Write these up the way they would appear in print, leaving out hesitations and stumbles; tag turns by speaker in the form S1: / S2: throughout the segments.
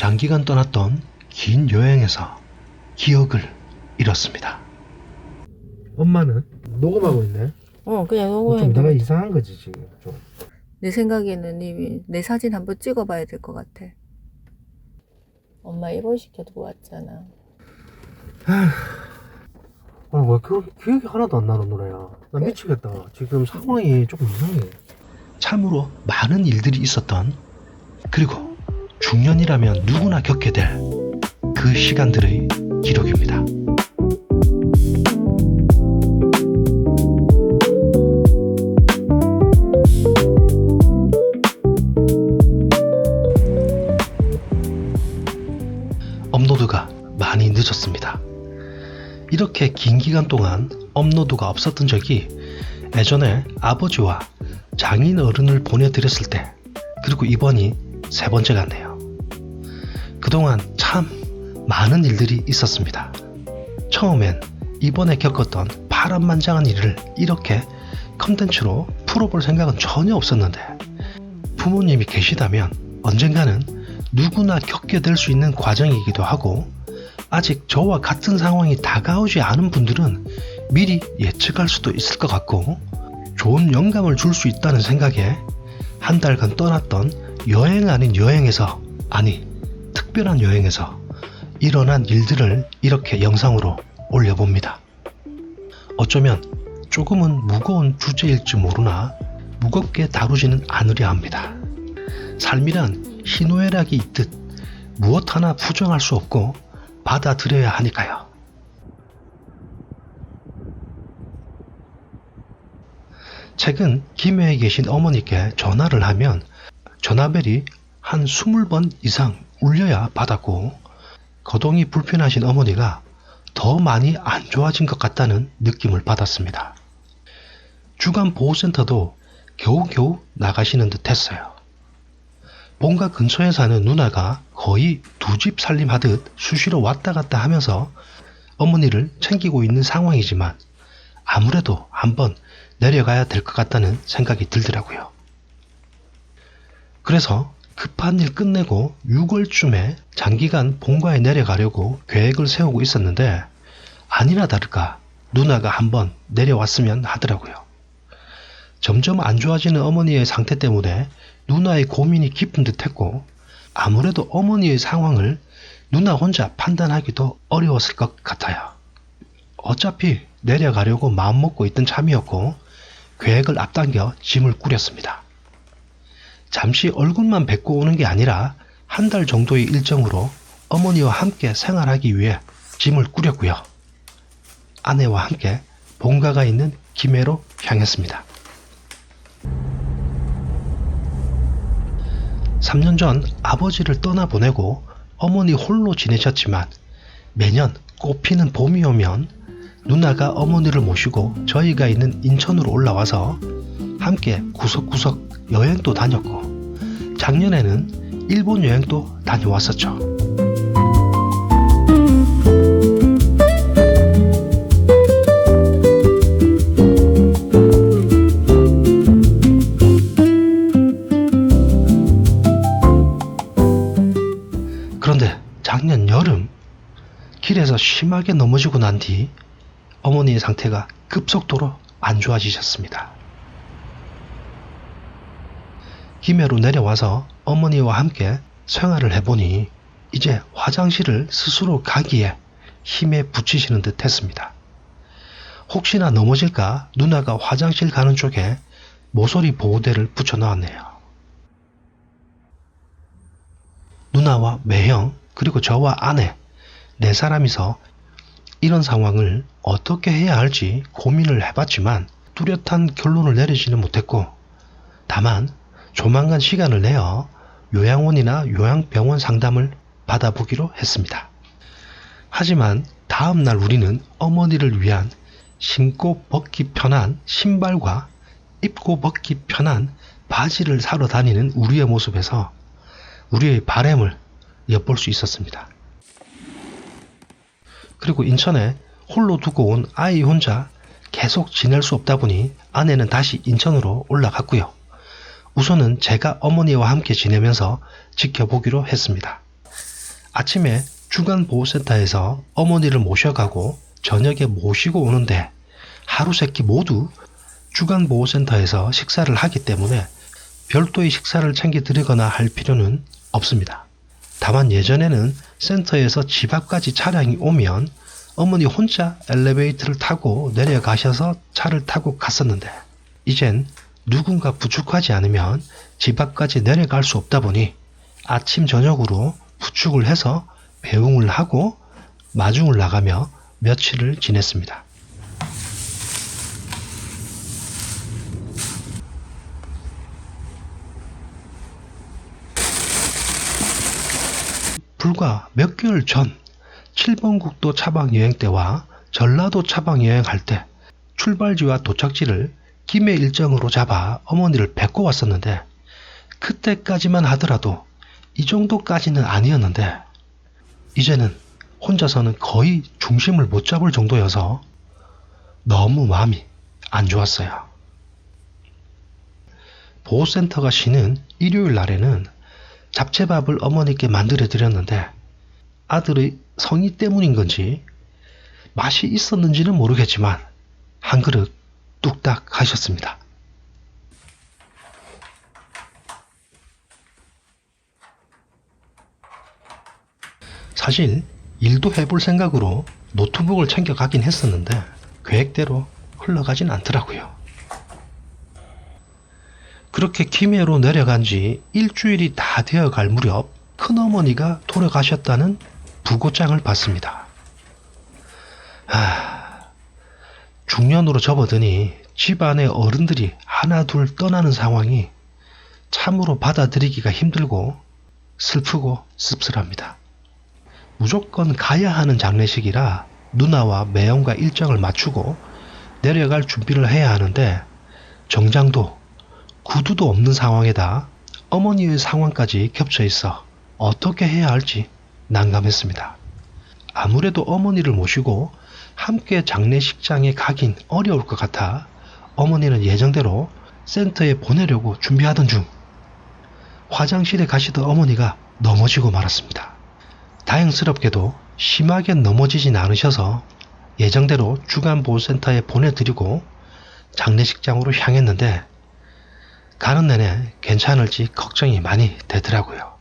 S1: 장기간 떠났던 긴 여행에서 기억을 잃었습니다. 엄마는 녹음하고 있네.
S2: 그냥
S1: 좀
S2: 너무
S1: 내가 이상한 거지 지금 좀.
S2: 내 생각에는 이미 내 사진 한번 찍어봐야 될 것 같아. 엄마 입원시켜두고 왔잖아.
S1: 왜 기억이 하나도 안 나는 노래야. 나 미치겠다. 지금 상황이 조금 이상해. 참으로 많은 일들이 있었던, 그리고 중년이라면 누구나 겪게 될 그 시간들의 기록입니다. 업로드가 많이 늦었습니다. 이렇게 긴 기간 동안 업로드가 없었던 적이 예전에 아버지와 장인 어른을 보내드렸을 때, 그리고 이번이 세 번째 같네요. 그동안 참 많은 일들이 있었습니다. 처음엔 이번에 겪었던 파란만장한 일을 이렇게 컨텐츠로 풀어볼 생각은 전혀 없었는데, 부모님이 계시다면 언젠가는 누구나 겪게 될 수 있는 과정이기도 하고, 아직 저와 같은 상황이 다가오지 않은 분들은 미리 예측할 수도 있을 것 같고, 좋은 영감을 줄 수 있다는 생각에 한 달간 떠났던 여행 아닌 여행에서, 아니 특별한 여행에서 일어난 일들을 이렇게 영상으로 올려봅니다. 어쩌면 조금은 무거운 주제일지 모르나 무겁게 다루지는 않으려 합니다. 삶이란 희노애락이 있듯 무엇 하나 부정할 수 없고 받아들여야 하니까요. 최근 김해에 계신 어머니께 전화를 하면 전화벨이 한 20번 이상 울려야 받았고, 거동이 불편하신 어머니가 더 많이 안 좋아진 것 같다는 느낌을 받았습니다. 주간 보호센터도 겨우겨우 나가시는 듯 했어요. 본가 근처에 사는 누나가 거의 두 집 살림하듯 수시로 왔다 갔다 하면서 어머니를 챙기고 있는 상황이지만, 아무래도 한번 내려가야 될 것 같다는 생각이 들더라고요. 그래서 급한 일 끝내고 6월쯤에 장기간 본가에 내려가려고 계획을 세우고 있었는데, 아니나 다를까 누나가 한번 내려왔으면 하더라고요. 점점 안 좋아지는 어머니의 상태 때문에 누나의 고민이 깊은 듯 했고, 아무래도 어머니의 상황을 누나 혼자 판단하기도 어려웠을 것 같아요. 어차피 내려가려고 마음먹고 있던 참이었고, 계획을 앞당겨 짐을 꾸렸습니다. 잠시 얼굴만 뵙고 오는 게 아니라 한 달 정도의 일정으로 어머니와 함께 생활하기 위해 짐을 꾸렸고요. 아내와 함께 본가가 있는 김해로 향했습니다. 3년 전 아버지를 떠나보내고 어머니 홀로 지내셨지만, 매년 꽃피는 봄이 오면 누나가 어머니를 모시고 저희가 있는 인천으로 올라와서 함께 구석구석 여행도 다녔고, 작년에는 일본 여행도 다녀왔었죠. 그런데 작년 여름, 길에서 심하게 넘어지고 난 뒤 어머니의 상태가 급속도로 안 좋아지셨습니다. 김해로 내려와서 어머니와 함께 생활을 해보니 이제 화장실을 스스로 가기에 힘에 부치시는 듯 했습니다. 혹시나 넘어질까 누나가 화장실 가는 쪽에 모서리 보호대를 붙여 놓았네요. 누나와 매형, 그리고 저와 아내, 네 사람이서 이런 상황을 어떻게 해야 할지 고민을 해봤지만 뚜렷한 결론을 내리지는 못했고, 다만 조만간 시간을 내어 요양원이나 요양병원 상담을 받아보기로 했습니다. 하지만 다음날 우리는 어머니를 위한 신고 벗기 편한 신발과 입고 벗기 편한 바지를 사러 다니는 우리의 모습에서 우리의 바램을 엿볼 수 있었습니다. 그리고 인천에 홀로 두고 온 아이 혼자 계속 지낼 수 없다 보니 아내는 다시 인천으로 올라갔고요. 우선은 제가 어머니와 함께 지내면서 지켜보기로 했습니다. 아침에 주간보호센터에서 어머니를 모셔가고 저녁에 모시고 오는데 하루 세끼 모두 주간보호센터에서 식사를 하기 때문에 별도의 식사를 챙겨 드리거나 할 필요는 없습니다. 다만 예전에는 센터에서 집 앞까지 차량이 오면 어머니 혼자 엘리베이터를 타고 내려가셔서 차를 타고 갔었는데 이젠 누군가 부축하지 않으면 집 앞까지 내려갈 수 없다 보니 아침 저녁으로 부축을 해서 배웅을 하고 마중을 나가며 며칠을 지냈습니다. 불과 몇 개월 전 7번 국도 차박 여행 때와 전라도 차박 여행할 때 출발지와 도착지를 김해 일정으로 잡아 어머니를 뵙고 왔었는데 그때까지만 하더라도 이 정도까지는 아니었는데 이제는 혼자서는 거의 중심을 못 잡을 정도여서 너무 마음이 안 좋았어요. 보호센터가 쉬는 일요일 날에는 잡채밥을 어머니께 만들어 드렸는데 아들의 성의 때문인 건지 맛이 있었는지는 모르겠지만 한 그릇 뚝딱 하셨습니다. 사실 일도 해볼 생각으로 노트북을 챙겨가긴 했었는데 계획대로 흘러가진 않더라고요. 그렇게 김해로 내려간 지 일주일이 다 되어갈 무렵 큰어머니가 돌아가셨다는 부고장을 받습니다. 중년으로 접어드니 집안의 어른들이 하나 둘 떠나는 상황이 참으로 받아들이기가 힘들고 슬프고 씁쓸합니다. 무조건 가야 하는 장례식이라 누나와 매형과 일정을 맞추고 내려갈 준비를 해야 하는데 정장도 구두도 없는 상황에다 어머니의 상황까지 겹쳐 있어 어떻게 해야 할지 난감했습니다. 아무래도 어머니를 모시고 함께 장례식장에 가긴 어려울 것 같아 어머니는 예정대로 센터에 보내려고 준비하던 중 화장실에 가시던 어머니가 넘어지고 말았습니다. 다행스럽게도 심하게 넘어지진 않으셔서 예정대로 주간보호센터에 보내드리고 장례식장으로 향했는데 가는 내내 괜찮을지 걱정이 많이 되더라고요.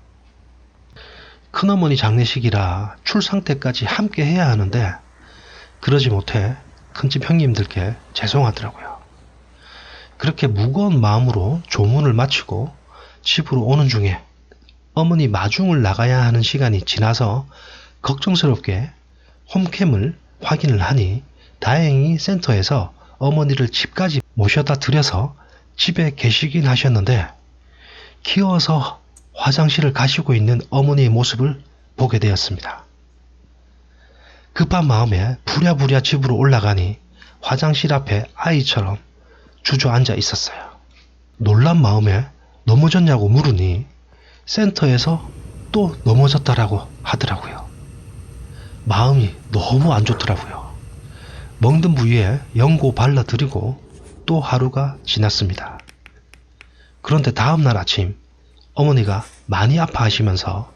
S1: 큰어머니 장례식이라 출상 때까지 함께 해야 하는데 그러지 못해 큰집 형님들께 죄송하더라고요. 그렇게 무거운 마음으로 조문을 마치고 집으로 오는 중에 어머니 마중을 나가야 하는 시간이 지나서 걱정스럽게 홈캠을 확인을 하니 다행히 센터에서 어머니를 집까지 모셔다 드려서 집에 계시긴 하셨는데 키워서 화장실을 가시고 있는 어머니의 모습을 보게 되었습니다. 급한 마음에 부랴부랴 집으로 올라가니 화장실 앞에 아이처럼 주저앉아 있었어요. 놀란 마음에 넘어졌냐고 물으니 센터에서 또 넘어졌다라고 하더라고요. 마음이 너무 안 좋더라고요. 멍든 부위에 연고 발라드리고 또 하루가 지났습니다. 그런데 다음날 아침 어머니가 많이 아파하시면서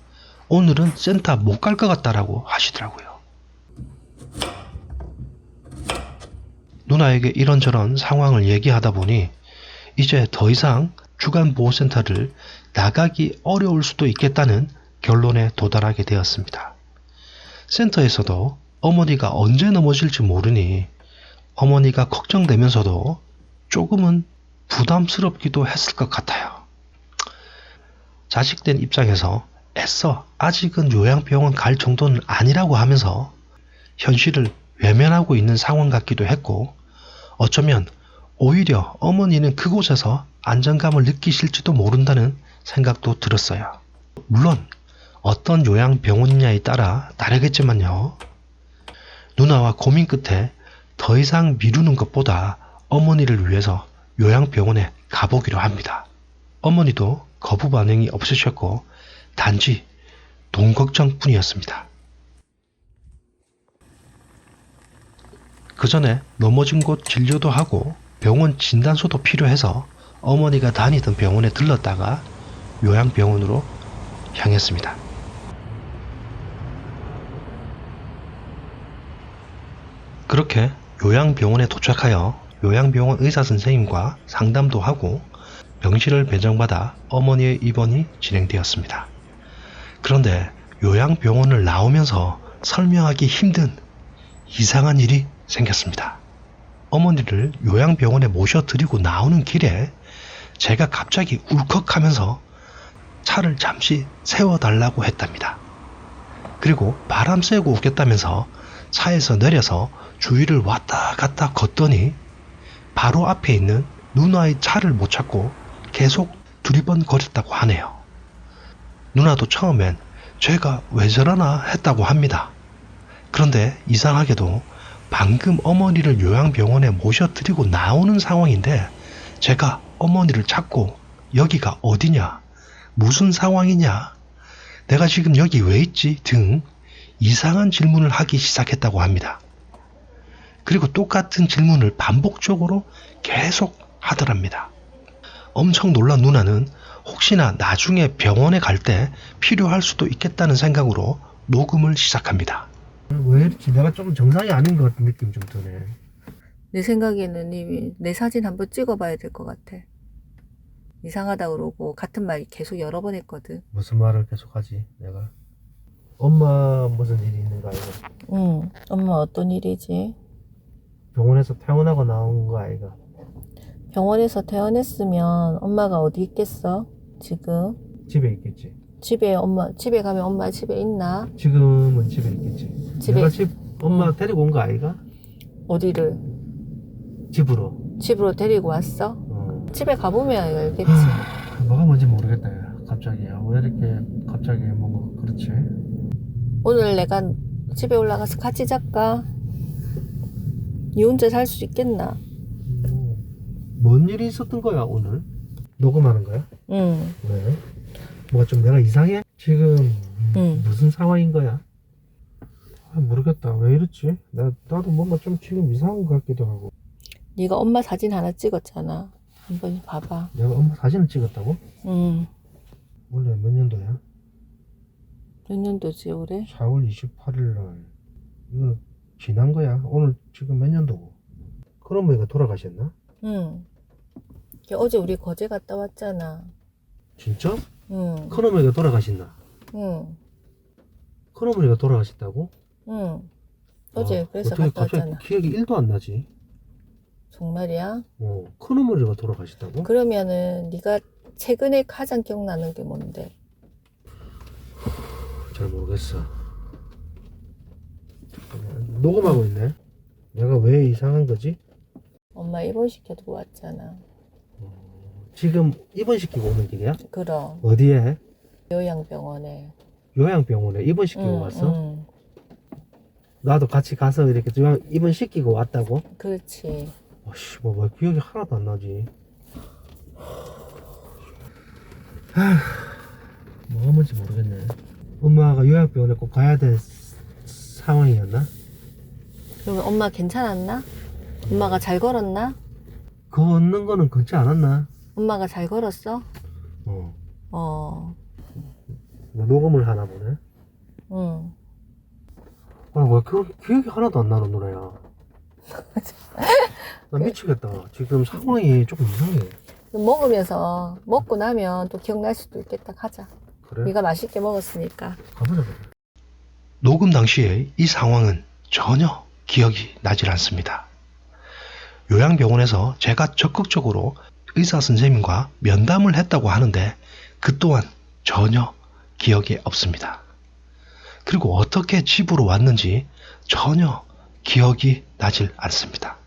S1: 오늘은 센터 못 갈 것 같다라고 하시더라고요. 누나에게 이런저런 상황을 얘기하다 보니 이제 더 이상 주간보호센터를 나가기 어려울 수도 있겠다는 결론에 도달하게 되었습니다. 센터에서도 어머니가 언제 넘어질지 모르니 어머니가 걱정되면서도 조금은 부담스럽기도 했을 것 같아요. 자식된 입장에서 애써 아직은 요양병원 갈 정도는 아니라고 하면서 현실을 외면하고 있는 상황 같기도 했고 어쩌면 오히려 어머니는 그곳에서 안정감을 느끼실지도 모른다는 생각도 들었어요. 물론 어떤 요양병원이냐에 따라 다르겠지만요. 누나와 고민 끝에 더 이상 미루는 것보다 어머니를 위해서 요양병원에 가보기로 합니다. 어머니도 거부 반응이 없으셨고 단지 돈 걱정뿐이었습니다. 그 전에 넘어진 곳 진료도 하고 병원 진단서도 필요해서 어머니가 다니던 병원에 들렀다가 요양병원으로 향했습니다. 이렇게 요양병원에 도착하여 요양병원 의사 선생님과 상담도 하고 병실을 배정받아 어머니의 입원이 진행되었습니다. 그런데 요양병원을 나오면서 설명하기 힘든 이상한 일이 생겼습니다. 어머니를 요양병원에 모셔드리고 나오는 길에 제가 갑자기 울컥하면서 차를 잠시 세워달라고 했답니다. 그리고 바람 쐬고 오겠다면서 차에서 내려서 주위를 왔다 갔다 걷더니 바로 앞에 있는 누나의 차를 못 찾고 계속 두리번거렸다고 하네요. 누나도 처음엔 제가 왜 저러나 했다고 합니다. 그런데 이상하게도 방금 어머니를 요양병원에 모셔드리고 나오는 상황인데 제가 어머니를 찾고 여기가 어디냐, 무슨 상황이냐, 내가 지금 여기 왜 있지 등 이상한 질문을 하기 시작했다고 합니다. 그리고 똑같은 질문을 반복적으로 계속 하더랍니다. 엄청 놀란 누나는 혹시나 나중에 병원에 갈 때 필요할 수도 있겠다는 생각으로 녹음을 시작합니다.
S3: 왜 이렇지? 내가 좀 정상이 아닌 것 같은 느낌 좀 드네.
S2: 내 생각에는 이미 내 사진 한번 찍어봐야 될 것 같아. 이상하다 그러고 같은 말 계속 여러 번 했거든.
S3: 무슨 말을 계속하지 내가? 엄마 무슨 일이 있는 거 아이가?
S2: 응. 엄마 어떤 일이지?
S3: 병원에서 퇴원하고 나온 거 아이가?
S2: 병원에서 퇴원했으면 엄마가 어디 있겠어? 지금?
S3: 집에 있겠지.
S2: 집에 가면 엄마 집에 있나?
S3: 지금은 집에 있겠지.
S2: 집에-
S3: 내가 엄마 데리고 온 거 아이가?
S2: 어디를?
S3: 집으로.
S2: 집으로 데리고 왔어? 집에 가보면 알겠지.
S3: 뭐가 뭔지 모르겠다. 야. 갑자기 왜 이렇게 갑자기 뭔가 그렇지?
S2: 오늘 내가 집에 올라가서 같이 잘까? 니 혼자 살 수 있겠나?
S3: 뭔 일이 있었던 거야 오늘? 녹음하는 거야?
S2: 응.
S3: 왜? 뭐가 좀 내가 이상해? 지금
S2: 응.
S3: 무슨 상황인 거야? 모르겠다. 왜 이렇지? 나도 뭔가 좀 지금 이상한 것 같기도 하고.
S2: 네가 엄마 사진 하나 찍었잖아. 한번 봐봐.
S3: 내가 엄마 사진을 찍었다고?
S2: 응.
S3: 원래 몇 년도야?
S2: 몇 년도지 올해?
S3: 4월 28일 날. 이거 지난 거야. 오늘 지금 몇 년도고? 큰어머니가 돌아가셨나?
S2: 응. 어제 우리 거제 갔다 왔잖아.
S3: 진짜?
S2: 응.
S3: 큰어머니가 돌아가셨나?
S2: 응.
S3: 큰어머니가 돌아가셨다고?
S2: 응. 어제
S3: 아,
S2: 그래서
S3: 어떻게
S2: 갔다
S3: 갑자기
S2: 왔잖아.
S3: 기억이 1도 안 나지?
S2: 정말이야?
S3: 큰어머니가 돌아가셨다고?
S2: 그러면은 네가 최근에 가장 기억나는 게 뭔데?
S3: 잘 모르겠어. 녹음하고 있네. 내가 왜 이상한 거지?
S2: 엄마 입원시켜두고 왔잖아.
S3: 지금 입원시키고 오는 길이야?
S2: 그럼
S3: 어디에?
S2: 요양병원에.
S3: 요양병원에 입원시키고 왔어?
S2: 응.
S3: 나도 같이 가서 이렇게 입원시키고 왔다고?
S2: 그렇지.
S3: 아씨, 뭐 기억이 하나도 안 나지. 뭐가 뭔지 모르겠네. 엄마가 요양병원에 꼭 가야 될 상황이었나?
S2: 그러면 엄마 괜찮았나? 엄마가 잘 걸었나?
S3: 걷는 거는 걷지 않았나?
S2: 엄마가 잘 걸었어?
S3: 뭐 녹음을 하나 보네.
S2: 응.
S3: 왜 기억이 하나도 안 나는 노래야. 나 미치겠다. 지금 상황이 조금 이상해.
S2: 먹으면서 먹고 나면 또 기억날 수도 있겠다. 가자.
S3: 그래?
S2: 네가 맛있게 먹었으니까.
S3: 가보자.
S1: 녹음 당시의 이 상황은 전혀 기억이 나질 않습니다. 요양병원에서 제가 적극적으로 의사 선생님과 면담을 했다고 하는데 그 또한 전혀 기억이 없습니다. 그리고 어떻게 집으로 왔는지 전혀 기억이 나질 않습니다.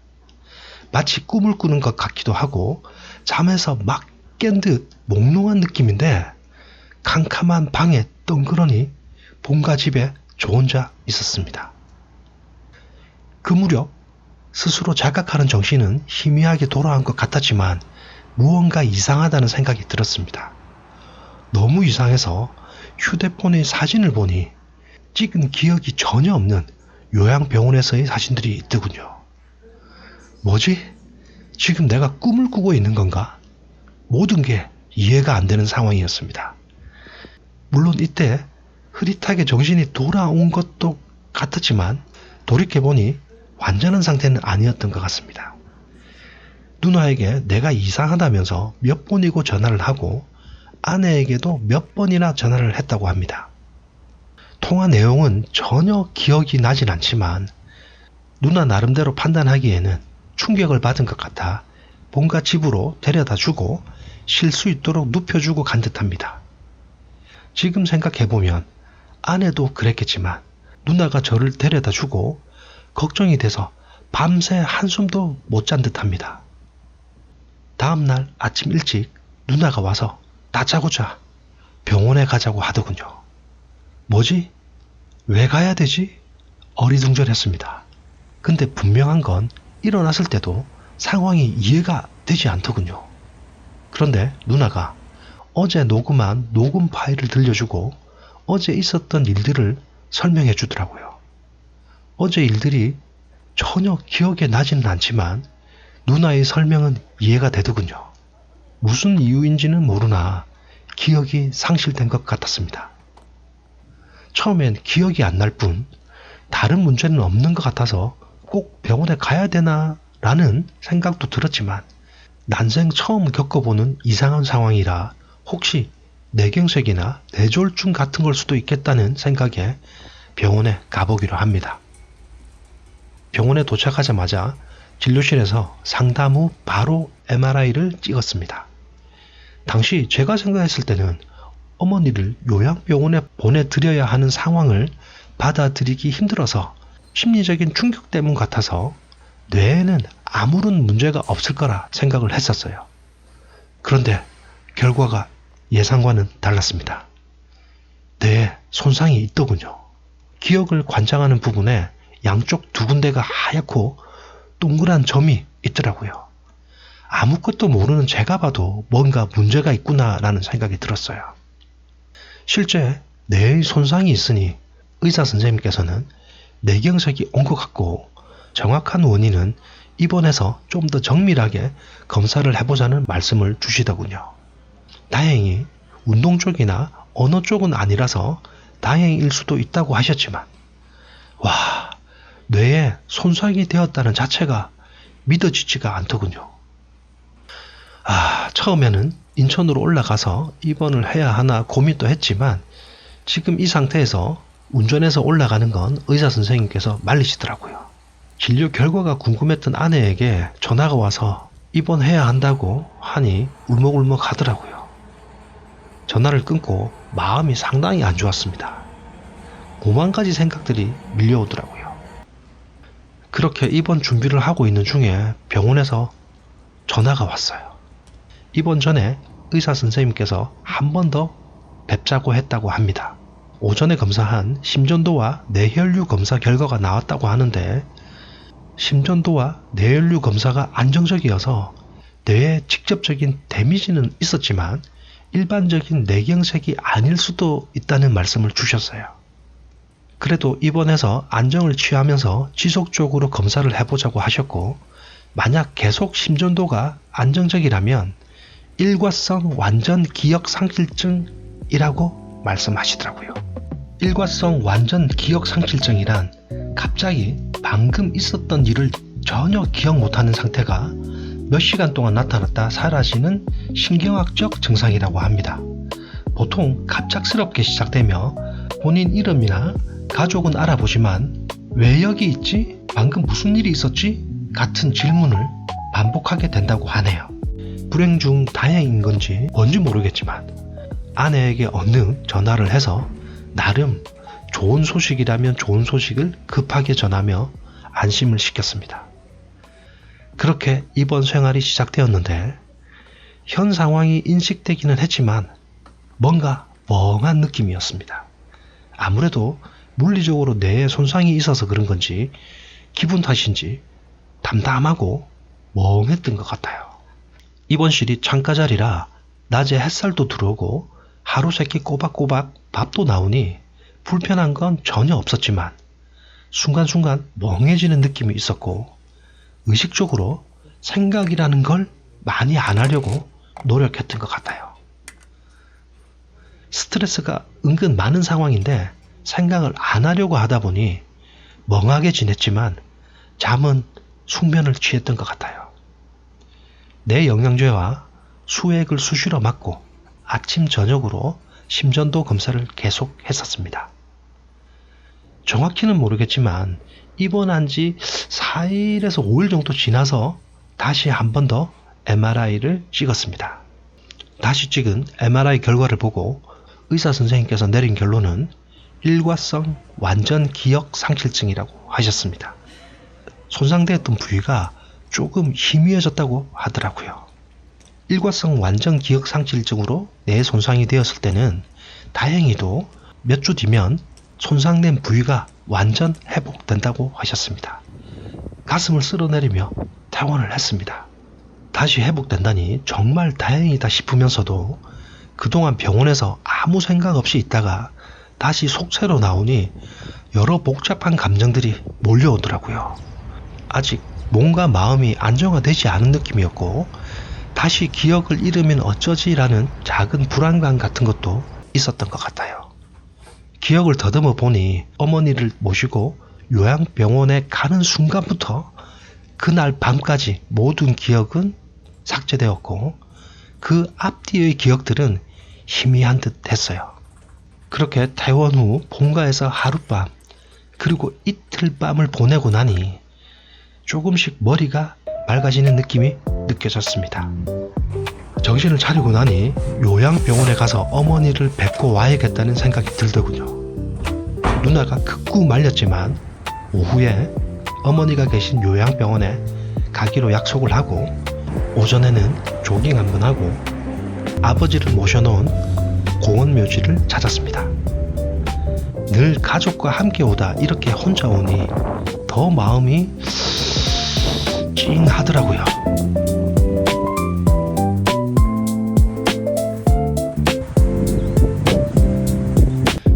S1: 마치 꿈을 꾸는 것 같기도 하고 잠에서 막 깬 듯 몽롱한 느낌인데 캄캄한 방에 덩그러니 본가 집에 저 혼자 있었습니다. 그 무렵 스스로 자각하는 정신은 희미하게 돌아온 것 같았지만 무언가 이상하다는 생각이 들었습니다. 너무 이상해서 휴대폰의 사진을 보니 찍은 기억이 전혀 없는 요양병원에서의 사진들이 있더군요. 뭐지? 지금 내가 꿈을 꾸고 있는 건가? 모든 게 이해가 안 되는 상황이었습니다. 물론 이때 흐릿하게 정신이 돌아온 것도 같았지만 돌이켜보니 완전한 상태는 아니었던 것 같습니다. 누나에게 내가 이상하다면서 몇 번이고 전화를 하고 아내에게도 몇 번이나 전화를 했다고 합니다. 통화 내용은 전혀 기억이 나진 않지만 누나 나름대로 판단하기에는 충격을 받은 것 같아 본가 집으로 데려다 주고 쉴 수 있도록 눕혀주고 간 듯합니다. 지금 생각해보면 아내도 그랬겠지만 누나가 저를 데려다 주고 걱정이 돼서 밤새 한숨도 못 잔 듯합니다. 다음날 아침 일찍 누나가 와서 나 자고 자. 병원에 가자고 하더군요. 뭐지? 왜 가야 되지? 어리둥절했습니다. 근데 분명한 건 일어났을 때도 상황이 이해가 되지 않더군요. 그런데 누나가 어제 녹음한 녹음 파일을 들려주고 어제 있었던 일들을 설명해 주더라고요. 어제 일들이 전혀 기억에 나지는 않지만 누나의 설명은 이해가 되더군요. 무슨 이유인지는 모르나 기억이 상실된 것 같았습니다. 처음엔 기억이 안 날 뿐 다른 문제는 없는 것 같아서 꼭 병원에 가야 되나 라는 생각도 들었지만 난생 처음 겪어보는 이상한 상황이라 혹시 뇌경색이나 뇌졸중 같은 걸 수도 있겠다는 생각에 병원에 가보기로 합니다. 병원에 도착하자마자 진료실에서 상담 후 바로 MRI를 찍었습니다. 당시 제가 생각했을 때는 어머니를 요양병원에 보내드려야 하는 상황을 받아들이기 힘들어서 심리적인 충격 때문 같아서 뇌에는 아무런 문제가 없을 거라 생각을 했었어요. 그런데 결과가 예상과는 달랐습니다. 뇌에 손상이 있더군요. 기억을 관장하는 부분에 양쪽 두 군데가 하얗고 동그란 점이 있더라고요. 아무것도 모르는 제가 봐도 뭔가 문제가 있구나라는 생각이 들었어요. 실제 뇌의 손상이 있으니 의사 선생님께서는 뇌경색이 온 것 같고 정확한 원인은 입원해서 좀 더 정밀하게 검사를 해보자는 말씀을 주시더군요. 다행히 운동 쪽이나 언어 쪽은 아니라서 다행일 수도 있다고 하셨지만 와, 뇌에 손상이 되었다는 자체가 믿어지지가 않더군요. 처음에는 인천으로 올라가서 입원을 해야 하나 고민도 했지만 지금 이 상태에서 운전해서 올라가는 건 의사 선생님께서 말리시더라고요. 진료 결과가 궁금했던 아내에게 전화가 와서 입원해야 한다고 하니 울먹울먹 하더라고요. 전화를 끊고 마음이 상당히 안 좋았습니다. 5만 가지 생각들이 밀려오더라고요. 그렇게 입원 준비를 하고 있는 중에 병원에서 전화가 왔어요. 입원 전에 의사 선생님께서 한 번 더 뵙자고 했다고 합니다. 오전에 검사한 심전도와 뇌혈류 검사 결과가 나왔다고 하는데 심전도와 뇌혈류 검사가 안정적이어서 뇌에 직접적인 데미지는 있었지만 일반적인 뇌경색이 아닐 수도 있다는 말씀을 주셨어요. 그래도 입원해서 안정을 취하면서 지속적으로 검사를 해보자고 하셨고 만약 계속 심전도가 안정적이라면 일과성 완전 기억 상실증이라고 말씀하시더라고요. 일과성 완전 기억 상실증이란 갑자기 방금 있었던 일을 전혀 기억 못하는 상태가 몇 시간 동안 나타났다 사라지는 신경학적 증상이라고 합니다. 보통 갑작스럽게 시작되며 본인 이름이나 가족은 알아보지만 왜 여기 있지? 방금 무슨 일이 있었지? 같은 질문을 반복하게 된다고 하네요. 불행 중 다행인 건지 뭔지 모르겠지만 아내에게 얼른 전화를 해서 나름 좋은 소식이라면 좋은 소식을 급하게 전하며 안심을 시켰습니다. 그렇게 입원 생활이 시작되었는데 현 상황이 인식되기는 했지만 뭔가 멍한 느낌이었습니다. 아무래도 물리적으로 뇌에 손상이 있어서 그런 건지 기분 탓인지 담담하고 멍했던 것 같아요. 입원실이 창가 자리라 낮에 햇살도 들어오고 하루 세끼 꼬박꼬박 밥도 나오니 불편한 건 전혀 없었지만 순간순간 멍해지는 느낌이 있었고 의식적으로 생각이라는 걸 많이 안 하려고 노력했던 것 같아요. 스트레스가 은근 많은 상황인데 생각을 안 하려고 하다 보니 멍하게 지냈지만 잠은 숙면을 취했던 것 같아요. 내 영양제와 수액을 수시로 맞고 아침 저녁으로 심전도 검사를 계속 했었습니다. 정확히는 모르겠지만 입원한 지 4일에서 5일 정도 지나서 다시 한 번 더 MRI를 찍었습니다. 다시 찍은 MRI 결과를 보고 의사 선생님께서 내린 결론은 일과성 완전 기억 상실증이라고 하셨습니다. 손상되었던 부위가 조금 희미해졌다고 하더라고요. 일과성 완전 기억 상실증으로 뇌 손상이 되었을 때는 다행히도 몇 주 뒤면 손상된 부위가 완전 회복된다고 하셨습니다. 가슴을 쓸어내리며 퇴원을 했습니다. 다시 회복된다니 정말 다행이다 싶으면서도 그동안 병원에서 아무 생각 없이 있다가 다시 속세로 나오니 여러 복잡한 감정들이 몰려오더라고요. 아직 몸과 마음이 안정화되지 않은 느낌이었고 다시 기억을 잃으면 어쩌지라는 작은 불안감 같은 것도 있었던 것 같아요. 기억을 더듬어 보니 어머니를 모시고 요양병원에 가는 순간부터 그날 밤까지 모든 기억은 삭제되었고 그 앞뒤의 기억들은 희미한 듯 했어요. 그렇게 퇴원 후 본가에서 하룻밤 그리고 이틀 밤을 보내고 나니 조금씩 머리가 맑아지는 느낌이 느껴졌습니다. 정신을 차리고 나니 요양병원에 가서 어머니를 뵙고 와야겠다는 생각이 들더군요. 누나가 극구 말렸지만 오후에 어머니가 계신 요양병원에 가기로 약속을 하고 오전에는 조깅 한번 하고 아버지를 모셔놓은 공원묘지를 찾았습니다. 늘 가족과 함께 오다 이렇게 혼자 오니 더 마음이 찡하더라고요.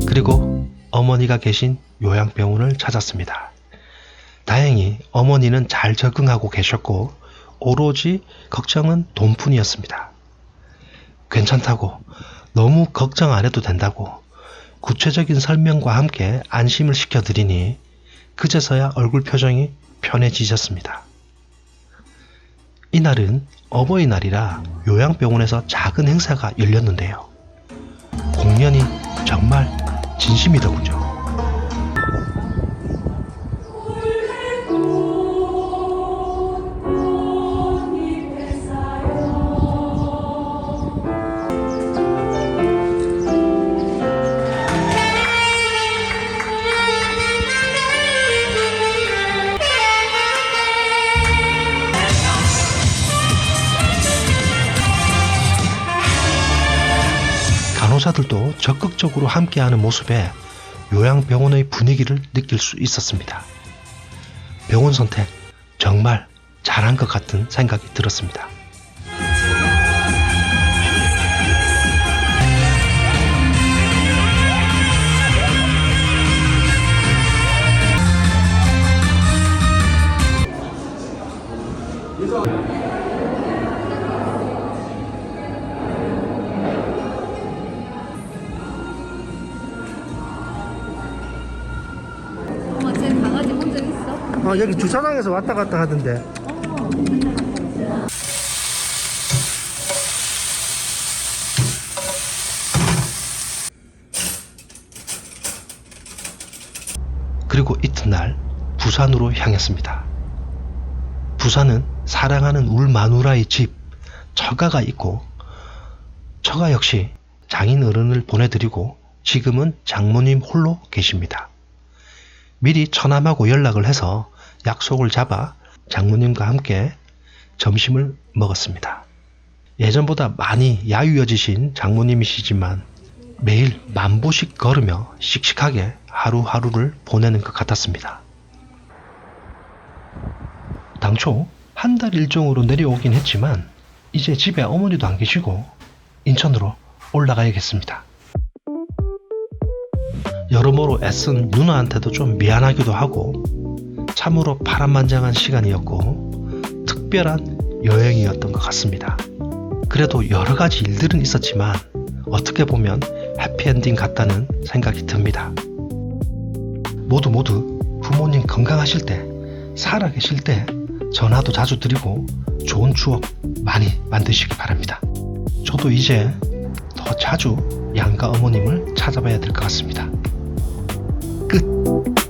S1: 그리고 어머니가 계신 요양병원을 찾았습니다. 다행히 어머니는 잘 적응하고 계셨고 오로지 걱정은 돈뿐이었습니다. 괜찮다고, 너무 걱정 안 해도 된다고 구체적인 설명과 함께 안심을 시켜드리니 그제서야 얼굴 표정이 편해지셨습니다. 이날은 어버이날이라 요양병원에서 작은 행사가 열렸는데요. 공연이 정말 진심이더군요. 간호사들도 적극적으로 함께하는 모습에 요양병원의 분위기를 느낄 수 있었습니다. 병원 선택 정말 잘한 것 같은 생각이 들었습니다.
S3: 여기 주차장에서 왔다 갔다 하던데.
S1: 그리고 이튿날 부산으로 향했습니다. 부산은 사랑하는 울마누라의 집 처가가 있고 처가 역시 장인 어른을 보내드리고 지금은 장모님 홀로 계십니다. 미리 처남하고 연락을 해서 약속을 잡아 장모님과 함께 점심을 먹었습니다. 예전보다 많이 야유어지신 장모님이시지만 매일 만보씩 걸으며 씩씩하게 하루하루를 보내는 것 같았습니다. 당초 한 달 일정으로 내려오긴 했지만 이제 집에 어머니도 안 계시고 인천으로 올라가야겠습니다. 여러모로 애쓴 누나한테도 좀 미안하기도 하고 참으로 파란만장한 시간이었고 특별한 여행이었던 것 같습니다. 그래도 여러 가지 일들은 있었지만 어떻게 보면 해피엔딩 같다는 생각이 듭니다. 모두 부모님 건강하실 때 살아계실 때 전화도 자주 드리고 좋은 추억 많이 만드시기 바랍니다. 저도 이제 더 자주 양가 어머님을 찾아봐야 될 것 같습니다. 끝.